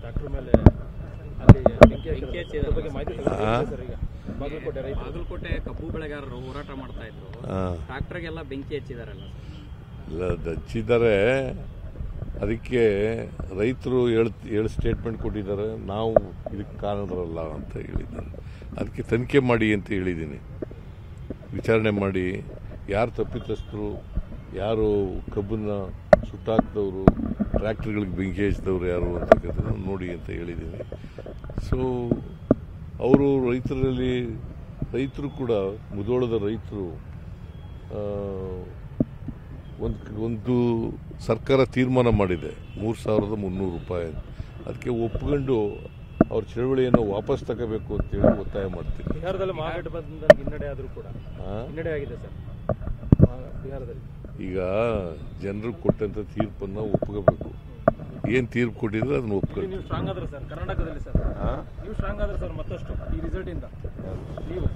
Tractor ಮೇಲೆ ಅಲ್ಲಿ ಬೆಂಕಿ ಹಚ್ಚಿದ ಬಗ್ಗೆ ಮಾಹಿತಿ ಸರ್. ಈಗ ಬಾಗಲಕೋಟೆ ಕಬ್ಬು ಬೆಳೆಗಾರರು ಹೋರಾಟ ಮಾಡ್ತಾ ಇದ್ರು, ಟ್ರ್ಯಾಕ್ಟರ್ಗೆಲ್ಲ ಬೆಂಕಿ ಹಚ್ಚಿದಾರಲ್ಲ. ಇಲ್ಲ, ಹಚ್ಚಿದ್ದಾರೆ. ಅದಕ್ಕೆ ರೈತರು ಹೇಳಿ ಸ್ಟೇಟ್ಮೆಂಟ್ ಕೊಟ್ಟಿದ್ದಾರೆ, ನಾವು ಇದಕ್ಕೆ ಕಾರಣರಲ್ಲ ಅಂತ ಹೇಳಿದ್ದಾರೆ. ಅದಕ್ಕೆ ತನಿಖೆ ಮಾಡಿ ಅಂತ ಹೇಳಿದ್ದೀನಿ. ವಿಚಾರಣೆ ಮಾಡಿ ಯಾರು ತಪ್ಪಿತಸ್ಥರು, ಯಾರು ಕಬ್ಬನ್ನು ಸುಟ್ಟಾಕ್ದವರು, ಟ್ರ್ಯಾಕ್ಟರ್ಗಳಿಗೆ ಬೆಂಕಿ ಹಚ್ಚಿದವರು ಯಾರು ಅಂತಕ್ಕಂಥದ್ದು ನೋಡಿ ಅಂತ ಹೇಳಿದ್ದೀನಿ. ಸೊ ಅವರು ರೈತರು ಕೂಡ ಮುಧೋಳದ ರೈತರು ಒಂದು ಸರ್ಕಾರ ತೀರ್ಮಾನ ಮಾಡಿದೆ 3,300 ರೂಪಾಯಿ. ಅದಕ್ಕೆ ಒಪ್ಕೊಂಡು ಅವ್ರ ಚಳವಳಿಯನ್ನು ವಾಪಸ್ ತಗೋಬೇಕು ಅಂತೇಳಿ ಒತ್ತಾಯ ಮಾಡ್ತೀನಿ. ಬಿಹಾರದಲ್ಲಿ ಮಾರ್ಕೆಟ್ ಬಂದ ಹಿನ್ನಡೆ ಆದರೂ ಕೂಡ ಹಿನ್ನಡೆ ಆಗಿದೆ ಸರ್ ಬಿಹಾರದಲ್ಲಿ. ಈಗ ಜನರು ಕೊಟ್ಟಂತ ತೀರ್ಪನ್ನು ಒಪ್ಕೋಬೇಕು. ಏನು ತೀರ್ಪು ಕೊಟ್ಟಿದ್ರೆ ಅದನ್ನ ಒಪ್ಕೊಳ್ಳಿ. ನೀವು ಸ್ಟ್ರಾಂಗ್ ಆದ್ರೆ ಸರ್ ಕರ್ನಾಟಕದಲ್ಲಿ ಸರ್, ನೀವು ಸ್ಟ್ರಾಂಗ್ ಆದ್ರೆ ಸರ್ ಮತ್ತಷ್ಟು ಈ ರಿಸಲ್ಟ್ ಇಂದ ನೀವು